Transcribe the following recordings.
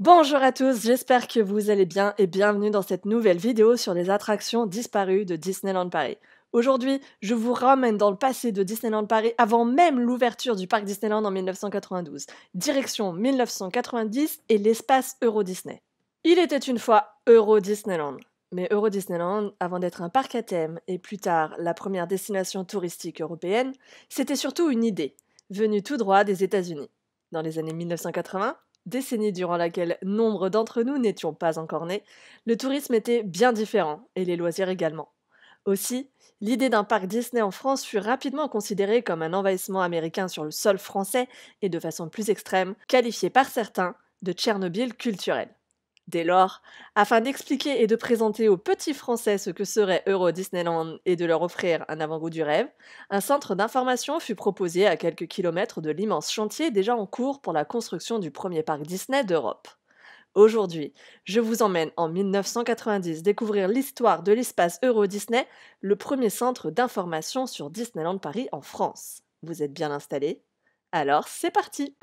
Bonjour à tous, j'espère que vous allez bien et bienvenue dans cette nouvelle vidéo sur les attractions disparues de Disneyland Paris. Aujourd'hui, je vous ramène dans le passé de Disneyland Paris avant même l'ouverture du parc Disneyland en 1992. Direction 1990 et l'espace Euro Disney. Il était une fois Euro Disneyland. Mais Euro Disneyland, avant d'être un parc à thème et plus tard la première destination touristique européenne, c'était surtout une idée, venue tout droit des États-Unis. Dans les années 1980, décennie durant laquelle nombre d'entre nous n'étions pas encore nés, le tourisme était bien différent, et les loisirs également. Aussi, l'idée d'un parc Disney en France fut rapidement considérée comme un envahissement américain sur le sol français et de façon plus extrême, qualifiée par certains de Tchernobyl culturel. Dès lors, afin d'expliquer et de présenter aux petits Français ce que serait Euro Disneyland et de leur offrir un avant-goût du rêve, un centre d'information fut proposé à quelques kilomètres de l'immense chantier déjà en cours pour la construction du premier parc Disney d'Europe. Aujourd'hui, je vous emmène en 1990 découvrir l'histoire de l'espace Euro Disney, le premier centre d'information sur Disneyland Paris en France. Vous êtes bien installés? Alors c'est parti!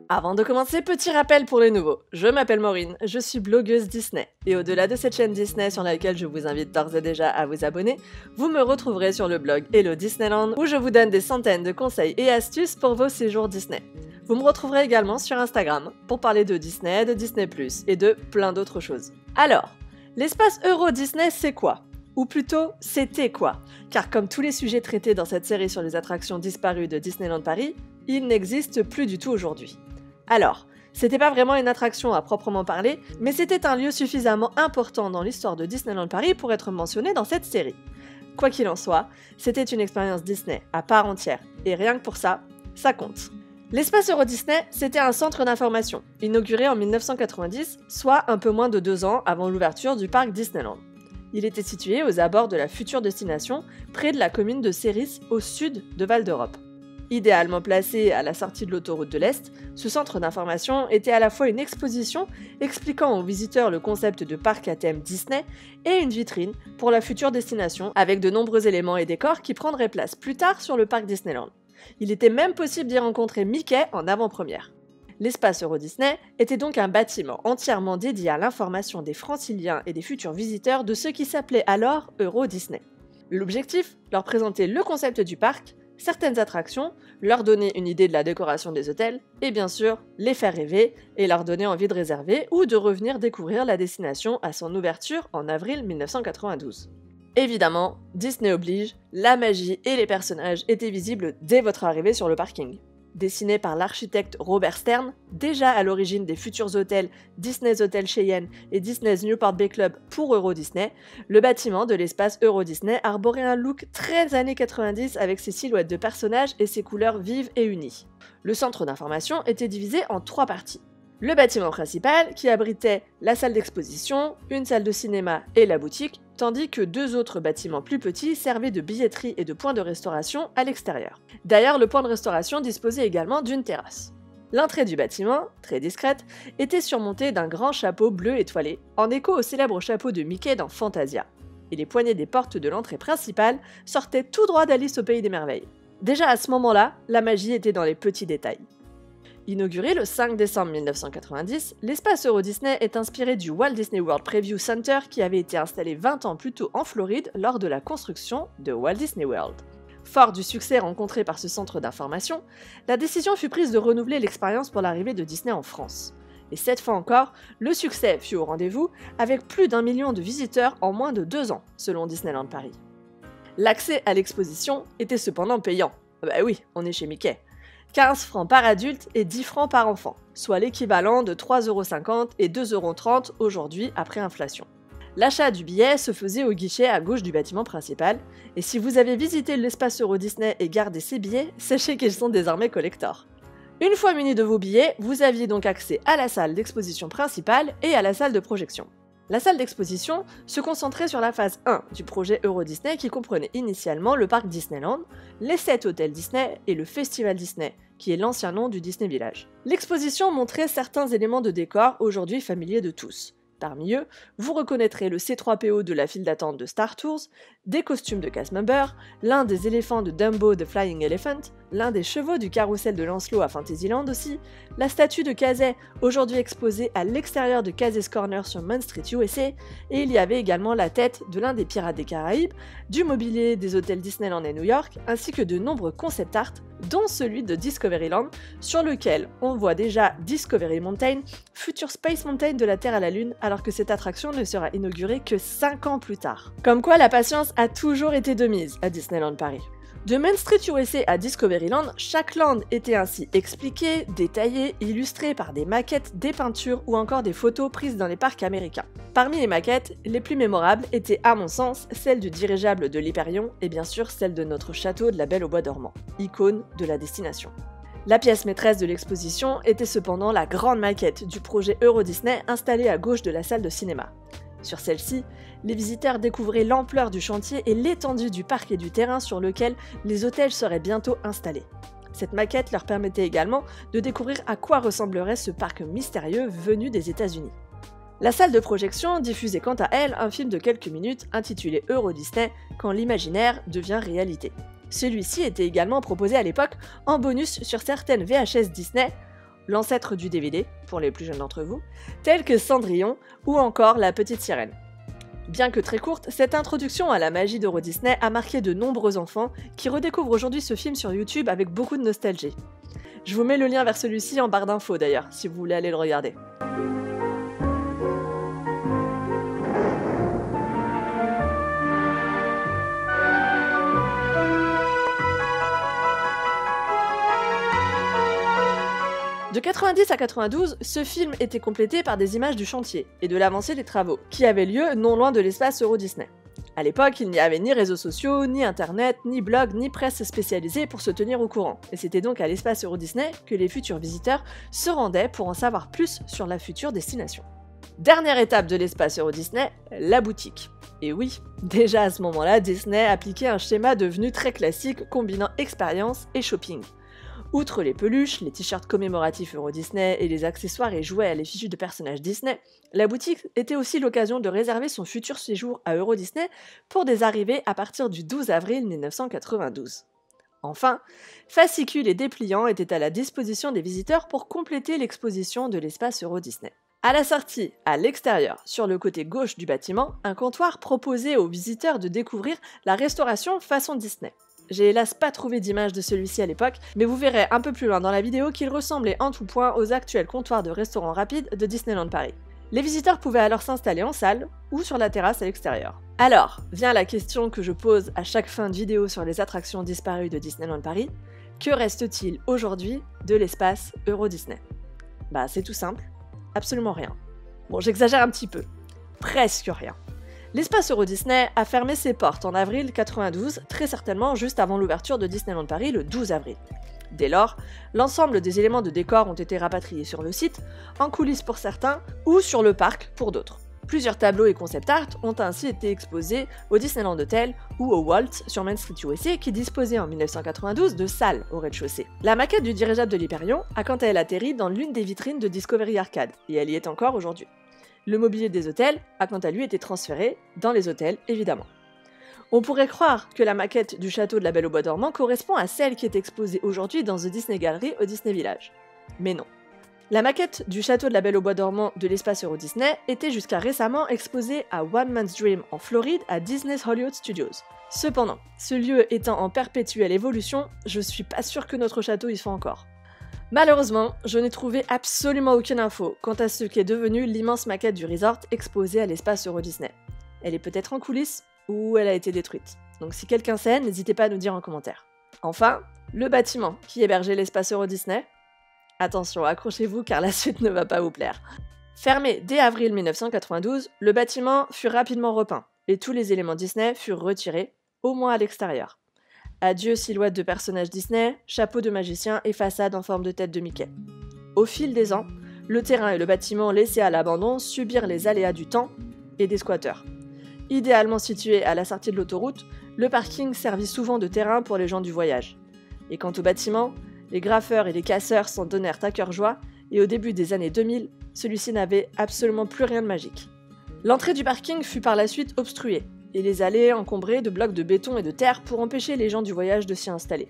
Avant de commencer, petit rappel pour les nouveaux. Je m'appelle Maureen, je suis blogueuse Disney. Et au-delà de cette chaîne Disney sur laquelle je vous invite d'ores et déjà à vous abonner, vous me retrouverez sur le blog Hello Disneyland où je vous donne des centaines de conseils et astuces pour vos séjours Disney. Vous me retrouverez également sur Instagram pour parler de Disney Plus et de plein d'autres choses. Alors, l'espace Euro Disney c'est quoi ? Ou plutôt, c'était quoi? Car comme tous les sujets traités dans cette série sur les attractions disparues de Disneyland Paris, il n'existe plus du tout aujourd'hui. Alors, c'était pas vraiment une attraction à proprement parler, mais c'était un lieu suffisamment important dans l'histoire de Disneyland Paris pour être mentionné dans cette série. Quoi qu'il en soit, c'était une expérience Disney à part entière, et rien que pour ça, ça compte. L'espace Euro Disney, c'était un centre d'information, inauguré en 1990, soit un peu moins de 2 ans avant l'ouverture du parc Disneyland. Il était situé aux abords de la future destination, près de la commune de Séris, au sud de Val d'Europe. Idéalement placé à la sortie de l'autoroute de l'Est, ce centre d'information était à la fois une exposition expliquant aux visiteurs le concept de parc à thème Disney et une vitrine pour la future destination avec de nombreux éléments et décors qui prendraient place plus tard sur le parc Disneyland. Il était même possible d'y rencontrer Mickey en avant-première. L'espace Euro Disney était donc un bâtiment entièrement dédié à l'information des franciliens et des futurs visiteurs de ce qui s'appelait alors Euro Disney. L'objectif, leur présenter le concept du parc, certaines attractions, leur donner une idée de la décoration des hôtels, et bien sûr, les faire rêver et leur donner envie de réserver ou de revenir découvrir la destination à son ouverture en avril 1992. Évidemment, Disney oblige, la magie et les personnages étaient visibles dès votre arrivée sur le parking. Dessiné par l'architecte Robert Stern, déjà à l'origine des futurs hôtels Disney's Hotel Cheyenne et Disney's Newport Bay Club pour Euro Disney, le bâtiment de l'espace Euro Disney arborait un look très années 90 avec ses silhouettes de personnages et ses couleurs vives et unies. Le centre d'information était divisé en 3 parties. Le bâtiment principal, qui abritait la salle d'exposition, une salle de cinéma et la boutique, tandis que 2 autres bâtiments plus petits servaient de billetterie et de point de restauration à l'extérieur. D'ailleurs, le point de restauration disposait également d'une terrasse. L'entrée du bâtiment, très discrète, était surmontée d'un grand chapeau bleu étoilé, en écho au célèbre chapeau de Mickey dans Fantasia. Et les poignées des portes de l'entrée principale sortaient tout droit d'Alice au Pays des Merveilles. Déjà à ce moment-là, la magie était dans les petits détails. Inauguré le 5 décembre 1990, l'espace Euro Disney est inspiré du Walt Disney World Preview Center qui avait été installé 20 ans plus tôt en Floride lors de la construction de Walt Disney World. Fort du succès rencontré par ce centre d'information, la décision fut prise de renouveler l'expérience pour l'arrivée de Disney en France. Et cette fois encore, le succès fut au rendez-vous avec plus d'1 million de visiteurs en moins de 2 ans, selon Disneyland Paris. L'accès à l'exposition était cependant payant. Bah oui, on est chez Mickey. 15 francs par adulte et 10 francs par enfant, soit l'équivalent de 3,50€ et 2,30€ aujourd'hui après inflation. L'achat du billet se faisait au guichet à gauche du bâtiment principal, et si vous avez visité l'espace Euro Disney et gardé ces billets, sachez qu'ils sont désormais collector. Une fois munis de vos billets, vous aviez donc accès à la salle d'exposition principale et à la salle de projection. La salle d'exposition se concentrait sur la phase 1 du projet Euro Disney qui comprenait initialement le parc Disneyland, les 7 hôtels Disney et le Festival Disney, qui est l'ancien nom du Disney Village. L'exposition montrait certains éléments de décor aujourd'hui familiers de tous. Parmi eux, vous reconnaîtrez le C3PO de la file d'attente de Star Tours, des costumes de cast members, l'un des éléphants de Dumbo The Flying Elephant, l'un des chevaux du carrousel de Lancelot à Fantasyland aussi, la statue de Kazay, aujourd'hui exposée à l'extérieur de Kazay's Corner sur Main Street USA, et il y avait également la tête de l'un des pirates des Caraïbes, du mobilier des hôtels Disneyland et New York, ainsi que de nombreux concept art, dont celui de Discoveryland, sur lequel on voit déjà Discovery Mountain, future Space Mountain de la Terre à la Lune, alors que cette attraction ne sera inaugurée que 5 ans plus tard. Comme quoi la patience a toujours été de mise à Disneyland Paris. De Main Street USA à Discoveryland, chaque land était ainsi expliqué, détaillé, illustré par des maquettes, des peintures ou encore des photos prises dans les parcs américains. Parmi les maquettes, les plus mémorables étaient à mon sens celle du dirigeable de l'Hyperion et bien sûr celle de notre château de la Belle au Bois dormant, icône de la destination. La pièce maîtresse de l'exposition était cependant la grande maquette du projet Euro Disney installée à gauche de la salle de cinéma. Sur celle-ci, les visiteurs découvraient l'ampleur du chantier et l'étendue du parc et du terrain sur lequel les hôtels seraient bientôt installés. Cette maquette leur permettait également de découvrir à quoi ressemblerait ce parc mystérieux venu des États-Unis. La salle de projection diffusait quant à elle un film de quelques minutes intitulé Euro Disney, quand l'imaginaire devient réalité. Celui-ci était également proposé à l'époque en bonus sur certaines VHS Disney, l'ancêtre du DVD, pour les plus jeunes d'entre vous, tels que Cendrillon ou encore La Petite Sirène. Bien que très courte, cette introduction à la magie d'Euro Disney a marqué de nombreux enfants qui redécouvrent aujourd'hui ce film sur YouTube avec beaucoup de nostalgie. Je vous mets le lien vers celui-ci en barre d'infos d'ailleurs, si vous voulez aller le regarder. De 90 à 92, ce film était complété par des images du chantier et de l'avancée des travaux, qui avaient lieu non loin de l'espace Euro Disney. À l'époque, il n'y avait ni réseaux sociaux, ni internet, ni blog, ni presse spécialisée pour se tenir au courant, et c'était donc à l'espace Euro Disney que les futurs visiteurs se rendaient pour en savoir plus sur la future destination. Dernière étape de l'espace Euro Disney, la boutique. Et oui, déjà à ce moment-là, Disney appliquait un schéma devenu très classique combinant expérience et shopping. Outre les peluches, les t-shirts commémoratifs Euro Disney et les accessoires et jouets à l'effigie de personnages Disney, la boutique était aussi l'occasion de réserver son futur séjour à Euro Disney pour des arrivées à partir du 12 avril 1992. Enfin, fascicules et dépliants étaient à la disposition des visiteurs pour compléter l'exposition de l'espace Euro Disney. À la sortie, à l'extérieur, sur le côté gauche du bâtiment, un comptoir proposait aux visiteurs de découvrir la restauration façon Disney. J'ai hélas pas trouvé d'image de celui-ci à l'époque, mais vous verrez un peu plus loin dans la vidéo qu'il ressemblait en tout point aux actuels comptoirs de restaurants rapides de Disneyland Paris. Les visiteurs pouvaient alors s'installer en salle ou sur la terrasse à l'extérieur. Alors, vient la question que je pose à chaque fin de vidéo sur les attractions disparues de Disneyland Paris, que reste-t-il aujourd'hui de l'espace Euro Disney? Bah c'est tout simple, absolument rien. Bon, j'exagère un petit peu, presque rien. L'espace Euro Disney a fermé ses portes en avril 92, très certainement juste avant l'ouverture de Disneyland Paris le 12 avril. Dès lors, l'ensemble des éléments de décor ont été rapatriés sur le site, en coulisses pour certains, ou sur le parc pour d'autres. Plusieurs tableaux et concept art ont ainsi été exposés au Disneyland Hotel ou au Waltz sur Main Street USA qui disposait en 1992 de salles au rez-de-chaussée. La maquette du dirigeable de l'Hyperion a quant à elle atterri dans l'une des vitrines de Discovery Arcade, et elle y est encore aujourd'hui. Le mobilier des hôtels a quant à lui été transféré dans les hôtels, évidemment. On pourrait croire que la maquette du château de la Belle au Bois dormant correspond à celle qui est exposée aujourd'hui dans The Disney Gallery au Disney Village. Mais non. La maquette du château de la Belle au Bois dormant de l'espace Euro Disney était jusqu'à récemment exposée à One Man's Dream en Floride à Disney's Hollywood Studios. Cependant, ce lieu étant en perpétuelle évolution, je suis pas sûre que notre château y soit encore. Malheureusement, je n'ai trouvé absolument aucune info quant à ce qu'est devenu l'immense maquette du resort exposée à l'espace Euro Disney. Elle est peut-être en coulisses, ou elle a été détruite. Donc si quelqu'un sait, n'hésitez pas à nous dire en commentaire. Enfin, le bâtiment qui hébergeait l'espace Euro Disney. Attention, accrochez-vous car la suite ne va pas vous plaire. Fermé dès avril 1992, le bâtiment fut rapidement repeint, et tous les éléments Disney furent retirés, au moins à l'extérieur. Adieu silhouette de personnages Disney, chapeau de magicien et façade en forme de tête de Mickey. Au fil des ans, le terrain et le bâtiment laissés à l'abandon subirent les aléas du temps et des squatteurs. Idéalement situé à la sortie de l'autoroute, le parking servit souvent de terrain pour les gens du voyage. Et quant au bâtiment, les graffeurs et les casseurs s'en donnèrent à cœur joie, et au début des années 2000, celui-ci n'avait absolument plus rien de magique. L'entrée du parking fut par la suite obstruée, et les allées encombrées de blocs de béton et de terre pour empêcher les gens du voyage de s'y installer.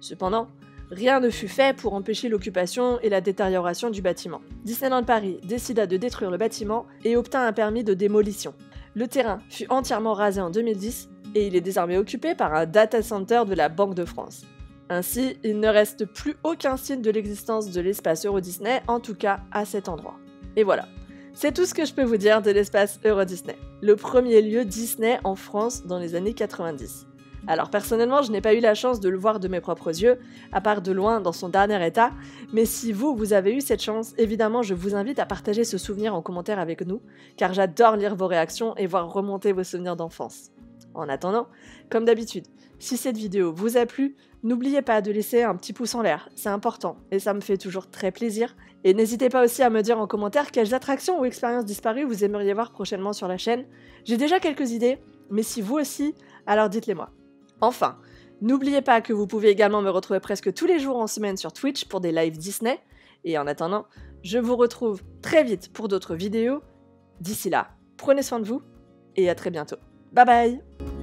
Cependant, rien ne fut fait pour empêcher l'occupation et la détérioration du bâtiment. Disneyland Paris décida de détruire le bâtiment et obtint un permis de démolition. Le terrain fut entièrement rasé en 2010 et il est désormais occupé par un data center de la Banque de France. Ainsi, il ne reste plus aucun signe de l'existence de l'espace Euro Disney, en tout cas à cet endroit. Et voilà, c'est tout ce que je peux vous dire de l'espace Euro Disney, le premier lieu Disney en France dans les années 90. Alors personnellement, je n'ai pas eu la chance de le voir de mes propres yeux, à part de loin dans son dernier état, mais si vous avez eu cette chance, évidemment je vous invite à partager ce souvenir en commentaire avec nous, car j'adore lire vos réactions et voir remonter vos souvenirs d'enfance. En attendant, comme d'habitude, si cette vidéo vous a plu, n'oubliez pas de laisser un petit pouce en l'air, c'est important et ça me fait toujours très plaisir. Et n'hésitez pas aussi à me dire en commentaire quelles attractions ou expériences disparues vous aimeriez voir prochainement sur la chaîne. J'ai déjà quelques idées, mais si vous aussi, alors dites-les moi. Enfin, n'oubliez pas que vous pouvez également me retrouver presque tous les jours en semaine sur Twitch pour des lives Disney. Et en attendant, je vous retrouve très vite pour d'autres vidéos. D'ici là, prenez soin de vous et à très bientôt. Bye bye!